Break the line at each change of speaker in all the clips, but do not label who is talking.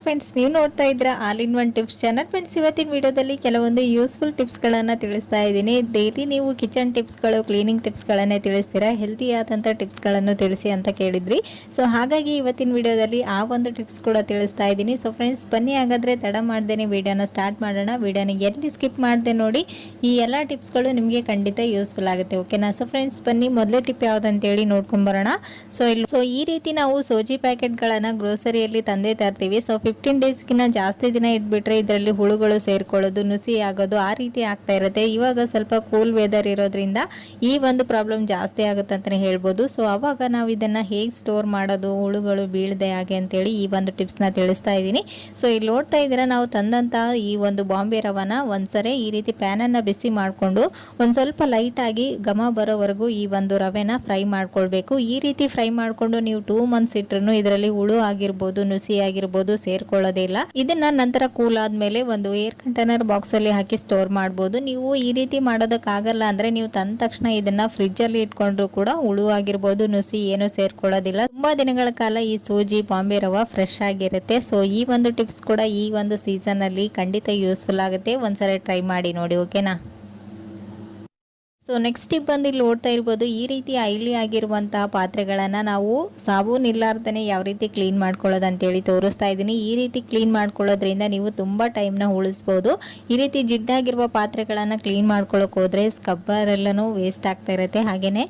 Friends, ನೀವು ನೋಡ್ತಾ ಇದ್ರ all in one tips channel. Friends, ಇವತ್ತಿನ ವಿಡಿಯೋದಲ್ಲಿ ಕೆಲವೊಂದು ಯೂಸ್ಫುಲ್ ಟಿಪ್ಸ್ಗಳನ್ನು ತಿಳಿಸ್ತಾ ಇದ್ದೀನಿ. ಡೈಲಿ ನೀವು ಕಿಚನ್ ಟಿಪ್ಸ್ಗಳು, ಕ್ಲೀನಿಂಗ್ ಟಿಪ್ಸ್ಗಳನ್ನೇ ತಿಳಿಸ್ತೀರಾ, ಹೆಲ್ತಿ ಆದಂಥ ಟಿಪ್ಸ್ಗಳನ್ನು ತಿಳಿಸಿ ಅಂತ ಕೇಳಿದ್ರಿ. ಸೊ ಹಾಗಾಗಿ ಇವತ್ತಿನ ವಿಡಿಯೋದಲ್ಲಿ ಆ ಒಂದು ಟಿಪ್ಸ್ ಕೂಡ ತಿಳಿಸ್ತಾ ಇದ್ದೀನಿ. ಸೊ ಫ್ರೆಂಡ್ಸ್, ಬನ್ನಿ ಹಾಗಾದರೆ ತಡ ಮಾಡ್ದೇನೆ ವಿಡಿಯೋನ ಸ್ಟಾರ್ಟ್ ಮಾಡೋಣ. ವಿಡಿಯೋನ ಎಲ್ಲಿ ಸ್ಕಿಪ್ ಮಾಡದೆ ನೋಡಿ. ಈ ಎಲ್ಲ ಟಿಪ್ಸ್ಗಳು ನಿಮಗೆ ಖಂಡಿತ ಯೂಸ್ಫುಲ್ ಆಗುತ್ತೆ, ಓಕೆನಾ? ಸೊ ಫ್ರೆಂಡ್ಸ್, ಬನ್ನಿ ಮೊದಲೇ ಟಿಪ್ ಯಾವುದಂತೇಳಿ ನೋಡ್ಕೊಂಡು ಬರೋಣ. ಸೊ ಈ ರೀತಿ ನಾವು ಸೋಜಿ ಪ್ಯಾಕೆಟ್ಗಳನ್ನು ಗ್ರೋಸರಿಯಲ್ಲಿ ತಂದೆ ತರ್ತೀವಿ. ಸೊ 15 ಡೇಸ್ಗಿನ್ನ ಜಾಸ್ತಿ ದಿನ ಇಟ್ಬಿಟ್ರೆ ಇದರಲ್ಲಿ ಹುಳುಗಳು ಸೇರ್ಕೊಳ್ಳೋದು, ನುಸಿ ಆಗೋದು ಆ ರೀತಿ ಆಗ್ತಾ ಇರುತ್ತೆ. ಇವಾಗ ಸ್ವಲ್ಪ ಕೂಲ್ ವೆದರ್ ಇರೋದ್ರಿಂದ ಈ ಒಂದು ಪ್ರಾಬ್ಲಮ್ ಜಾಸ್ತಿ ಆಗುತ್ತೆ ಅಂತಲೇ ಹೇಳ್ಬೋದು. ಸೊ ಅವಾಗ ನಾವು ಇದನ್ನು ಹೇಗೆ ಸ್ಟೋರ್ ಮಾಡೋದು, ಹುಳುಗಳು ಬೀಳದೆ ಹಾಗೆ ಅಂತೇಳಿ ಈ ಒಂದು ಟಿಪ್ಸ್ನ ತಿಳಿಸ್ತಾ ಇದ್ದೀನಿ. ಸೊ ಇಲ್ಲಿ ನೋಡ್ತಾ ಇದ್ದೀರಾ, ನಾವು ತಂದಂಥ ಈ ಒಂದು ಬಾಂಬೆ ರವನ ಒಂದ್ಸರಿ ಈ ರೀತಿ ಪ್ಯಾನನ್ನು ಬಿಸಿ ಮಾಡಿಕೊಂಡು ಒಂದು ಸ್ವಲ್ಪ ಲೈಟಾಗಿ ಘಮ ಬರೋವರೆಗೂ ಈ ಒಂದು ರವೆನ ಫ್ರೈ ಮಾಡ್ಕೊಳ್ಬೇಕು. ಈ ರೀತಿ ಫ್ರೈ ಮಾಡಿಕೊಂಡು ನೀವು 2 ಮಂತ್ಸ್ ಇಟ್ರು ಇದರಲ್ಲಿ ಹುಳು ಆಗಿರ್ಬೋದು, ನುಸಿ ಆಗಿರ್ಬೋದು ಸೇರ್ಕೊಳ್ಳೋದಿಲ್ಲ. ಇದನ್ನ ನಂತರ ಕೂಲ್ ಆದ್ಮೇಲೆ ಒಂದು ಏರ್ ಕಂಟೈನರ್ ಬಾಕ್ಸ್ ಅಲ್ಲಿ ಹಾಕಿ ಸ್ಟೋರ್ ಮಾಡಬಹುದು. ನೀವು ಈ ರೀತಿ ಮಾಡೋದಕ್ಕಾಗಲ್ಲ ಅಂದ್ರೆ ನೀವು ತಂದ ತಕ್ಷಣ ಇದನ್ನ ಫ್ರಿಡ್ಜ್ ಅಲ್ಲಿ ಇಟ್ಕೊಂಡ್ರು ಕೂಡ ಹುಳು ಆಗಿರ್ಬೋದು, ನುಸಿ ಏನು ಸೇರ್ಕೊಳ್ಳೋದಿಲ್ಲ. ತುಂಬಾ ದಿನಗಳ ಕಾಲ ಈ ಸೂಜಿ ಬಾಂಬೆ ರವ ಫ್ರೆಶ್ ಆಗಿರುತ್ತೆ. ಸೊ ಈ ಒಂದು ಟಿಪ್ಸ್ ಕೂಡ ಈ ಒಂದು ಸೀಸನ್ ಅಲ್ಲಿ ಖಂಡಿತ ಯೂಸ್ಫುಲ್ ಆಗುತ್ತೆ. ಒಂದ್ಸರಿ ಟ್ರೈ ಮಾಡಿ ನೋಡಿ, ಓಕೆನಾ? ಸೊ ನೆಕ್ಸ್ಟ್ ಟಿಪ್ ಬಂದು ಇಲ್ಲಿ ನೋಡ್ತಾ ಇರ್ಬೋದು, ಈ ರೀತಿ ಆಯಿಲಿ ಆಗಿರುವಂತಹ ಪಾತ್ರೆಗಳನ್ನು ನಾವು ಸಾಬೂನು ಇಲ್ಲಾರ್ದೇ ಯಾವ ರೀತಿ ಕ್ಲೀನ್ ಮಾಡ್ಕೊಳ್ಳೋದು ಅಂತೇಳಿ ತೋರಿಸ್ತಾ ಇದ್ದೀನಿ. ಈ ರೀತಿ ಕ್ಲೀನ್ ಮಾಡ್ಕೊಳ್ಳೋದ್ರಿಂದ ನೀವು ತುಂಬ ಟೈಮ್ನ ಉಳಿಸ್ಬೋದು. ಈ ರೀತಿ ಜಿಡ್ಡಾಗಿರುವ ಪಾತ್ರೆಗಳನ್ನು ಕ್ಲೀನ್ ಮಾಡ್ಕೊಳ್ಳೋಕೆ ಹೋದರೆ ಸ್ಕ್ರಬ್ಬರ್ ಎಲ್ಲನೂ ವೇಸ್ಟ್ ಆಗ್ತಾ ಇರುತ್ತೆ, ಹಾಗೆಯೇ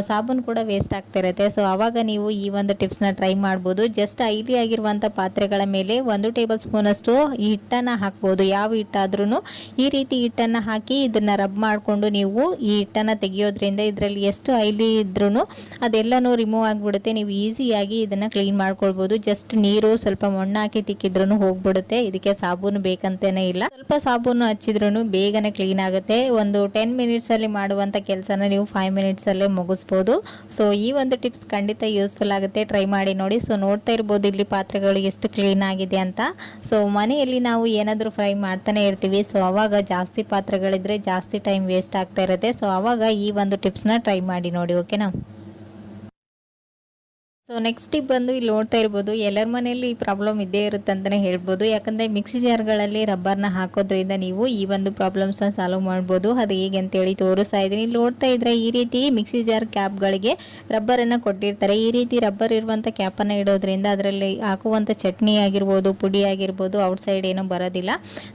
ಸಾಬೂನು ಕೂಡ ವೇಸ್ಟ್ ಆಗ್ತಾ ಇರುತ್ತೆ. ಸೊ ಆವಾಗ ನೀವು ಈ ಒಂದು ಟಿಪ್ಸ್ನ ಟ್ರೈ ಮಾಡ್ಬೋದು. ಜಸ್ಟ್ ಆಯಿಲಿ ಆಗಿರುವಂಥ ಪಾತ್ರೆಗಳ ಮೇಲೆ 1 ಟೇಬಲ್ ಸ್ಪೂನಷ್ಟು ಈ ಹಿಟ್ಟನ್ನು ಹಾಕ್ಬೋದು. ಯಾವ ಹಿಟ್ಟಾದ್ರೂ ಈ ರೀತಿ ಹಿಟ್ಟನ್ನು ಹಾಕಿ ಇದನ್ನು ರಬ್ ಮಾಡಿಕೊಂಡು ನೀವು ಈ ಹಿಟ್ಟನ್ನು ತೆಗೆಯೋದ್ರಿಂದ ಇದರಲ್ಲಿ ಎಷ್ಟು ಆಯಿಲಿ ಇದ್ರೂ ಅದೆಲ್ಲನೂ ರಿಮೂವ್ ಆಗಿಬಿಡುತ್ತೆ. ನೀವು ಈಸಿಯಾಗಿ ಇದನ್ನು ಕ್ಲೀನ್ ಮಾಡ್ಕೊಳ್ಬೋದು. ಜಸ್ಟ್ ನೀರು ಸ್ವಲ್ಪ ಮಣ್ಣು ಹಾಕಿ ತಿಕ್ಕಿದ್ರೂ ಹೋಗ್ಬಿಡುತ್ತೆ. ಇದಕ್ಕೆ ಸಾಬೂನು ಬೇಕಂತೇನೇ ಇಲ್ಲ, ಸ್ವಲ್ಪ ಸಾಬೂನು ಹಚ್ಚಿದ್ರೂ ಬೇಗನೆ ಕ್ಲೀನ್ ಆಗುತ್ತೆ. ಒಂದು 10 ಮಿನಿಟ್ಸಲ್ಲಿ ಮಾಡುವಂಥ ಕೆಲಸನ ನೀವು 5 ಮಿನಿಟ್ಸಲ್ಲೇ ಮುಗಿಸ್ಬೋದು. ಸೊ ಈ ಒಂದು ಟಿಪ್ಸ್ ಖಂಡಿತ ಯೂಸ್ಫುಲ್ ಆಗುತ್ತೆ, ಟ್ರೈ ಮಾಡಿ ನೋಡಿ. ಸೊ ನೋಡ್ತಾ ಇರ್ಬೋದು ಇಲ್ಲಿ ಪಾತ್ರೆಗಳು ಎಷ್ಟು ಕ್ಲೀನ್ ಆಗಿದೆ ಅಂತ. ಸೊ ಮನೆಯಲ್ಲಿ ನಾವು ಏನಾದರೂ ಫ್ರೈ ಮಾಡ್ತಾನೆ ಇರ್ತೀವಿ. ಸೊ ಅವಾಗ ಜಾಸ್ತಿ ಪಾತ್ರೆಗಳಿದ್ರೆ ಜಾಸ್ತಿ ಟೈಮ್ ವೇಸ್ಟ್ ಆಗ್ತಾ ಇರುತ್ತೆ. ಸೊ ಆವಾಗ ಈ ಒಂದು ಟಿಪ್ಸ್ನ ಟ್ರೈ ಮಾಡಿ ನೋಡಿ, ಓಕೆನಾ? ಸೊ ನೆಕ್ಸ್ಟ್ ಟಿಪ್ ಬಂದು ಇಲ್ಲಿ ನೋಡ್ತಾ ಇರ್ಬೋದು, ಎಲ್ಲರ ಮನೆಯಲ್ಲಿ ಈ ಪ್ರಾಬ್ಲಮ್ ಇದ್ದೇ ಇರುತ್ತೆ ಅಂತಲೇ ಹೇಳ್ಬೋದು. ಯಾಕಂದರೆ ಮಿಕ್ಸಿ ಜಾರ್ಗಳಲ್ಲಿ ರಬ್ಬರ್ನ ಹಾಕೋದ್ರಿಂದ ನೀವು ಈ ಒಂದು ಪ್ರಾಬ್ಲಮ್ಸ್ನ ಸಾಲ್ವ್ ಮಾಡ್ಬೋದು. ಅದು ಹೇಗೆ ಅಂತೇಳಿ ತೋರಿಸ್ತಾ ಇದ್ದೀನಿ. ಇಲ್ಲಿ ನೋಡ್ತಾ ಇದ್ರೆ ಈ ರೀತಿ ಮಿಕ್ಸಿ ಜಾರ್ ಕ್ಯಾಪ್ಗಳಿಗೆ ರಬ್ಬರನ್ನು ಕೊಟ್ಟಿರ್ತಾರೆ. ಈ ರೀತಿ ರಬ್ಬರ್ ಇರುವಂಥ ಕ್ಯಾಪನ್ನು ಇಡೋದ್ರಿಂದ ಅದರಲ್ಲಿ ಹಾಕುವಂಥ ಚಟ್ನಿ ಆಗಿರ್ಬೋದು, ಪುಡಿ ಆಗಿರ್ಬೋದು ಔಟ್ಸೈಡ್ ಏನೂ ಬರೋದಿಲ್ಲ.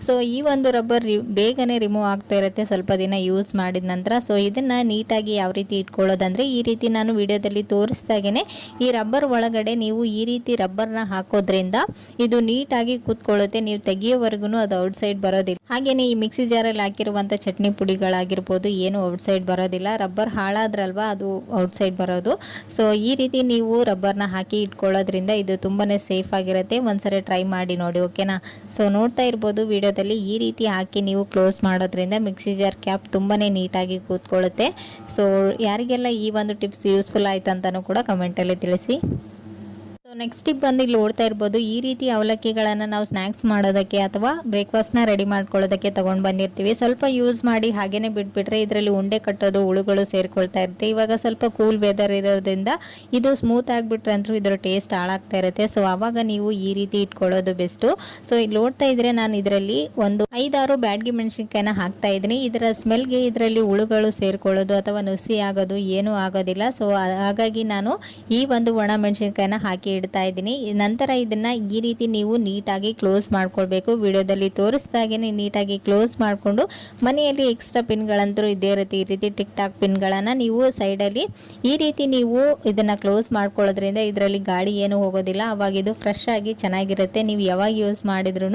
ಸೊ ಈ ಒಂದು ರಬ್ಬರ್ ಬೇಗನೆ ರಿಮೂವ್ ಆಗ್ತಾ ಇರುತ್ತೆ ಸ್ವಲ್ಪ ದಿನ ಯೂಸ್ ಮಾಡಿದ ನಂತರ. ಸೊ ಇದನ್ನು ನೀಟಾಗಿ ಯಾವ ರೀತಿ ಇಟ್ಕೊಳ್ಳೋದಂದರೆ ಈ ರೀತಿ ನಾನು ವಿಡಿಯೋದಲ್ಲಿ ತೋರಿಸ್ದಾಗೇ ಈ ರಬ್ಬರ್ ಒಳಗಡೆ ನೀವು ಈ ರೀತಿ ರಬ್ಬರ್ನ ಹಾಕೋದ್ರಿಂದ ಇದು ನೀಟಾಗಿ ಕೂತ್ಕೊಳ್ಳುತ್ತೆ. ನೀವು ತೆಗಿಯೋವರೆಗೂ ಅದು ಔಟ್ಸೈಡ್ ಬರೋದಿಲ್ಲ. ಹಾಗೇನೆ ಈ ಮಿಕ್ಸಿ ಜಾರಲ್ಲಿ ಹಾಕಿರುವಂಥ ಚಟ್ನಿ ಪುಡಿಗಳಾಗಿರ್ಬೋದು ಏನು ಔಟ್ಸೈಡ್ ಬರೋದಿಲ್ಲ. ರಬ್ಬರ್ ಹಾಳಾದ್ರಲ್ವಾ ಅದು ಔಟ್ಸೈಡ್ ಬರೋದು. ಸೊ ಈ ರೀತಿ ನೀವು ರಬ್ಬರ್ನ ಹಾಕಿ ಇಟ್ಕೊಳ್ಳೋದ್ರಿಂದ ಇದು ತುಂಬಾ ಸೇಫ್ ಆಗಿರುತ್ತೆ. ಒಂದ್ಸರಿ ಟ್ರೈ ಮಾಡಿ ನೋಡಿ, ಓಕೆನಾ? ಸೊ ನೋಡ್ತಾ ಇರ್ಬೋದು ವಿಡಿಯೋದಲ್ಲಿ ಈ ರೀತಿ ಹಾಕಿ ನೀವು ಕ್ಲೋಸ್ ಮಾಡೋದ್ರಿಂದ ಮಿಕ್ಸಿ ಜಾರ್ ಕ್ಯಾಪ್ ತುಂಬಾ ನೀಟಾಗಿ ಕೂತ್ಕೊಳ್ಳುತ್ತೆ. ಸೊ ಯಾರಿಗೆಲ್ಲ ಈ ಒಂದು ಟಿಪ್ಸ್ ಯೂಸ್ಫುಲ್ ಆಯ್ತು ಅಂತಲೂ ಕೂಡ ಕಮೆಂಟಲ್ಲಿ ತಿಳಿಸಿ. ಸೊ ನೆಕ್ಸ್ಟ್ ಟಿಪ್ ಬಂದು ಇಲ್ಲಿ ನೋಡ್ತಾ ಇರ್ಬೋದು, ಈ ರೀತಿ ಅವಲಕ್ಕಿಗಳನ್ನು ನಾವು ಸ್ನ್ಯಾಕ್ಸ್ ಮಾಡೋದಕ್ಕೆ ಅಥವಾ ಬ್ರೇಕ್ಫಾಸ್ಟ್ನ ರೆಡಿ ಮಾಡ್ಕೊಳ್ಳೋದಕ್ಕೆ ತೊಗೊಂಡು ಬಂದಿರ್ತೀವಿ. ಸ್ವಲ್ಪ ಯೂಸ್ ಮಾಡಿ ಹಾಗೇನೆ ಬಿಟ್ಬಿಟ್ರೆ ಇದರಲ್ಲಿ ಉಂಡೆ ಕಟ್ಟೋದು, ಹುಳುಗಳು ಸೇರ್ಕೊಳ್ತಾ ಇರುತ್ತೆ. ಇವಾಗ ಸ್ವಲ್ಪ ಕೂಲ್ ವೆದರ್ ಇರೋದ್ರಿಂದ ಇದು ಸ್ಮೂತ್ ಆಗಿಬಿಟ್ರೆ ಅಂತೂ ಇದರ ಟೇಸ್ಟ್ ಹಾಳಾಗ್ತಾ ಇರುತ್ತೆ. ಸೊ ಆವಾಗ ನೀವು ಈ ರೀತಿ ಇಟ್ಕೊಳ್ಳೋದು ಬೆಸ್ಟು. ಸೊ ಇಲ್ಲಿ ನೋಡ್ತಾ ಇದ್ರೆ ನಾನು ಇದರಲ್ಲಿ ಒಂದು 5-6 ಬ್ಯಾಡಗಿ ಮೆಣಸಿನ್ಕಾಯಿನ ಹಾಕ್ತಾ ಇದ್ದೀನಿ. ಇದರ ಸ್ಮೆಲ್ಗೆ ಇದರಲ್ಲಿ ಹುಳುಗಳು ಸೇರ್ಕೊಳ್ಳೋದು ಅಥವಾ ನುಸಿ ಆಗೋದು ಏನೂ ಆಗೋದಿಲ್ಲ. ಸೊ ಹಾಗಾಗಿ ನಾನು ಈ ಒಂದು ಒಣ ಮೆಣಸಿನ್ಕಾಯಿನ ಹಾಕಿ ಇಡ್ತಾ ಇದ್ದೀನಿ. ನಂತರ ಇದನ್ನ ಈ ರೀತಿ ನೀವು ನೀಟಾಗಿ ಕ್ಲೋಸ್ ಮಾಡ್ಕೊಳ್ಬೇಕು. ವಿಡಿಯೋದಲ್ಲಿ ತೋರಿಸಿದಾಗೇನೆ ನೀಟಾಗಿ ಕ್ಲೋಸ್ ಮಾಡಿಕೊಂಡು ಮನೆಯಲ್ಲಿ ಎಕ್ಸ್ಟ್ರಾ ಪಿನ್ಗಳಂತೂ ಇದೇ ಇರುತ್ತೆ. ಈ ರೀತಿ ಟಿಕ್ ಟಾಕ್ ಪಿನ್ಗಳನ್ನು ನೀವು ಸೈಡಲ್ಲಿ ಈ ರೀತಿ ನೀವು ಇದನ್ನ ಕ್ಲೋಸ್ ಮಾಡ್ಕೊಳ್ಳೋದ್ರಿಂದ ಇದರಲ್ಲಿ ಗಾಳಿ ಏನು ಹೋಗೋದಿಲ್ಲ. ಅವಾಗ ಇದು ಫ್ರೆಶ್ ಆಗಿ ಚೆನ್ನಾಗಿರುತ್ತೆ. ನೀವು ಯಾವಾಗ ಯೂಸ್ ಮಾಡಿದ್ರೂ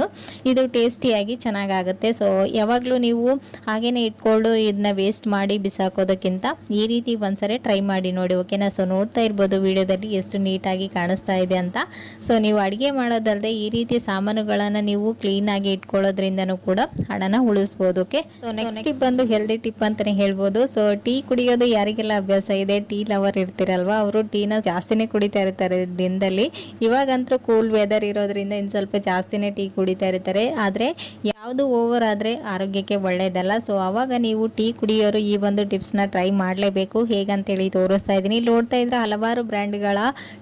ಇದು ಟೇಸ್ಟಿಯಾಗಿ ಚೆನ್ನಾಗಾಗುತ್ತೆ. ಸೊ ಯಾವಾಗಲೂ ನೀವು ಹಾಗೇನೆ ಇಟ್ಕೊಂಡು ಇದನ್ನ ವೇಸ್ಟ್ ಮಾಡಿ ಬಿಸಾಕೋದಕ್ಕಿಂತ ಈ ರೀತಿ ಒಂದ್ಸರಿ ಟ್ರೈ ಮಾಡಿ ನೋಡಿ, ಓಕೆನಾ? ಸೊ ನೋಡ್ತಾ ಇರ್ಬೋದು ವಿಡಿಯೋದಲ್ಲಿ ಎಷ್ಟು ನೀಟಾಗಿ ಕಾಣಿಸ್ತಾ ಇದೆ ಅಂತ. ಸೊ ನೀವು ಅಡುಗೆ ಮಾಡೋದಲ್ಲದೆ ಈ ರೀತಿ ಸಾಮಾನುಗಳನ್ನು ನೀವು ಕ್ಲೀನ್ ಆಗಿ ಇಟ್ಕೊಳ್ಳೋದ್ರಿಂದನೂ ಕೂಡ ಹಣನ ಉಳಿಸ್ಬೋದು, ಓಕೆ? ಸೊ ನೆಕ್ಸ್ಟ್ ಟಿಪ್ ಬಂದು ಹೆಲ್ದಿ ಟಿಪ್ ಅಂತಾನೆ ಹೇಳ್ಬೋದು. ಸೊ ಟೀ ಕುಡಿಯೋದು ಯಾರಿಗೆಲ್ಲ ಅಭ್ಯಾಸ ಇದೆ, ಟೀ ಲವರ್ ಇರ್ತಿರಲ್ವಾ, ಅವರು ಟೀನ ಜಾಸ್ತಿನೇ ಕುಡಿತಾ ಇರ್ತಾರೆ ದಿನದಲ್ಲಿ. ಇವಾಗಂತೂ ಕೂಲ್ ವೆದರ್ ಇರೋದ್ರಿಂದ ಇನ್ನು ಸ್ವಲ್ಪ ಜಾಸ್ತಿನೇ ಟೀ ಕುಡಿತಾ ಇರ್ತಾರೆ. ಆದರೆ ಯಾವುದು ಓವರ್ ಆದರೆ ಆರೋಗ್ಯಕ್ಕೆ ಒಳ್ಳೆಯದಲ್ಲ. ಸೊ ಅವಾಗ ನೀವು ಟೀ ಕುಡಿಯೋರು ಈ ಒಂದು ಟಿಪ್ಸ್ನ ಟ್ರೈ ಮಾಡಲೇಬೇಕು. ಹೇಗಂತೇಳಿ ತೋರಿಸ್ತಾ ಇದ್ದೀನಿ. ಇಲ್ಲಿ ನೋಡ್ತಾ ಇದ್ರೆ ಹಲವಾರು ಬ್ರ್ಯಾಂಡ್ಗಳ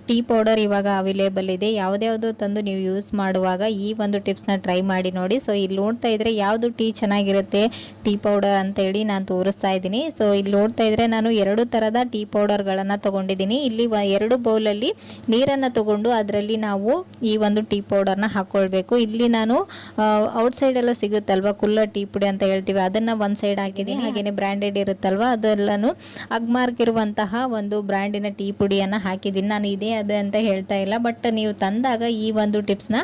ಟೀ ಪೌಡರ್ ಇವಾಗ ಇವಾಗ ಅವೈಲೇಬಲ್ ಇದೆ. ಯಾವುದ್ಯಾವುದು ತಂದು ನೀವು ಯೂಸ್ ಮಾಡುವಾಗ ಈ ಒಂದು ಟಿಪ್ಸ್ನ ಟ್ರೈ ಮಾಡಿ ನೋಡಿ. ಸೊ ಇಲ್ಲಿ ನೋಡ್ತಾ ಇದ್ರೆ ಯಾವುದು ಟೀ ಚೆನ್ನಾಗಿರುತ್ತೆ ಟೀ ಪೌಡರ್ ಅಂತೇಳಿ ನಾನು ತೋರಿಸ್ತಾ ಇದ್ದೀನಿ. ಸೊ ಇಲ್ಲಿ ನೋಡ್ತಾ ಇದ್ರೆ ನಾನು 2 ಥರದ ಟೀ ಪೌಡರ್ಗಳನ್ನು ತೊಗೊಂಡಿದ್ದೀನಿ. ಇಲ್ಲಿ 2 ಬೌಲಲ್ಲಿ ನೀರನ್ನು ತಗೊಂಡು ಅದರಲ್ಲಿ ನಾವು ಈ ಒಂದು ಟೀ ಪೌಡರ್ನ ಹಾಕ್ಕೊಳ್ಬೇಕು. ಇಲ್ಲಿ ನಾನು ಔಟ್ಸೈಡ್ ಎಲ್ಲ ಸಿಗುತ್ತಲ್ವ ಕುಲ್ಲರ್ ಟೀ ಪುಡಿ ಅಂತ ಹೇಳ್ತೀವಿ, ಅದನ್ನು ಒಂದು ಸೈಡ್ ಹಾಕಿದ್ದೀನಿ. ಹಾಗೆಯೇ ಬ್ರ್ಯಾಂಡೆಡ್ ಇರುತ್ತಲ್ವ ಅದೆಲ್ಲನೂ ಅಗ್ಮಾರ್ಕ್ ಇರುವಂತಹ ಒಂದು ಬ್ರ್ಯಾಂಡಿನ ಟೀ ಪುಡಿಯನ್ನು ಹಾಕಿದ್ದೀನಿ. ನಾನು ಇದೇ ಅದು ಅಂತ ಹೇಳ್ತಾ ಇಲ್ಲ, ಬಟ್ ನೀವು ತಂದಾಗ ಈ ಒಂದು ಟಿಪ್ಸ್ನ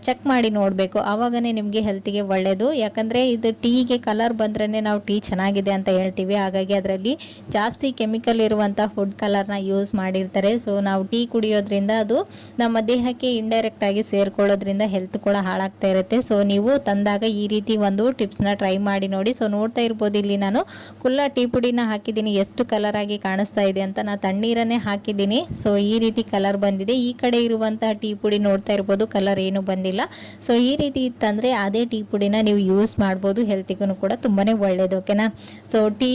ಚೆಕ್ ಮಾಡಿ ನೋಡಬೇಕು. ಆವಾಗನೇ ನಿಮಗೆ ಹೆಲ್ತಿಗೆ ಒಳ್ಳೆಯದು. ಯಾಕಂದರೆ ಇದು ಟೀಗೆ ಕಲರ್ ಬಂದ್ರೇ ನಾವು ಟೀ ಚೆನ್ನಾಗಿದೆ ಅಂತ ಹೇಳ್ತೀವಿ. ಹಾಗಾಗಿ ಅದರಲ್ಲಿ ಜಾಸ್ತಿ ಕೆಮಿಕಲ್ ಇರುವಂಥ ಫುಡ್ ಕಲರ್ನ ಯೂಸ್ ಮಾಡಿರ್ತಾರೆ. ಸೊ ನಾವು ಟೀ ಕುಡಿಯೋದ್ರಿಂದ ಅದು ನಮ್ಮ ದೇಹಕ್ಕೆ ಇಂಡೈರೆಕ್ಟ್ ಆಗಿ ಸೇರ್ಕೊಳ್ಳೋದ್ರಿಂದ ಹೆಲ್ತ್ ಕೂಡ ಹಾಳಾಗ್ತಾ ಇರುತ್ತೆ. ಸೊ ನೀವು ತಂದಾಗ ಈ ರೀತಿ ಒಂದು ಟಿಪ್ಸ್ನ ಟ್ರೈ ಮಾಡಿ ನೋಡಿ. ಸೊ ನೋಡ್ತಾ ಇರ್ಬೋದು ಇಲ್ಲಿ ನಾನು ಕುಲ್ಲ ಟೀ ಪುಡಿನ ಹಾಕಿದ್ದೀನಿ. ಎಷ್ಟು ಕಲರ್ ಆಗಿ ಕಾಣಿಸ್ತಾ ಇದೆ ಅಂತ. ನಾನು ತಣ್ಣೀರನ್ನೇ ಹಾಕಿದ್ದೀನಿ. ಸೊ ಈ ರೀತಿ ಕಲರ್ ಬಂದಿದೆ. ಈ ಕಡೆ ಇರುವಂತಹ ಟೀ ಪುಡಿ ನೋಡ್ತಾ ಇರ್ಬೋದು ಕಲರ್ ಏನು ಬಂದಿಲ್ಲ. ಸೊ ಈ ರೀತಿ ಇತ್ತಂದರೆ ಅದೇ ಟೀ ಪುಡಿನ ನೀವು ಯೂಸ್ ಮಾಡ್ಬೋದು. ಹೆಲ್ತಿಗೂ ಕೂಡ ತುಂಬಾ ಒಳ್ಳೆಯದು. ಓಕೆನಾ. ಸೊ ಟೀ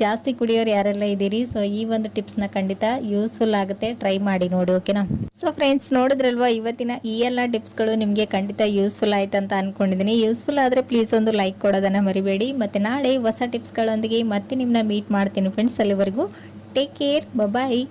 ಜಾಸ್ತಿ ಕುಡಿಯೋರು ಯಾರೆಲ್ಲ ಇದ್ದೀರಿ, ಸೊ ಈ ಒಂದು ಟಿಪ್ಸ್ನ ಖಂಡಿತ ಯೂಸ್ಫುಲ್ ಆಗುತ್ತೆ, ಟ್ರೈ ಮಾಡಿ ನೋಡಿ. ಓಕೆನಾ. ಸೊ ಫ್ರೆಂಡ್ಸ್ ನೋಡಿದ್ರಲ್ವಾ, ಇವತ್ತಿನ ಈ ಎಲ್ಲ ಟಿಪ್ಸ್ಗಳು ನಿಮಗೆ ಖಂಡಿತ ಯೂಸ್ಫುಲ್ ಆಯ್ತು ಅಂತ ಅಂದ್ಕೊಂಡಿದ್ದೀನಿ. ಯೂಸ್ಫುಲ್ ಆದರೆ ಪ್ಲೀಸ್ ಒಂದು ಲೈಕ್ ಕೊಡೋದನ್ನು ಮರಿಬೇಡಿ. ಮತ್ತು ನಾಳೆ ಹೊಸ ಟಿಪ್ಸ್ಗಳೊಂದಿಗೆ ಮತ್ತೆ ನಿಮ್ಮನ್ನ ಮೀಟ್ ಮಾಡ್ತೀನಿ ಫ್ರೆಂಡ್ಸ್. ಅಲ್ಲಿವರೆಗೂ ಟೇಕ್ ಕೇರ್, ಬಾಯ್.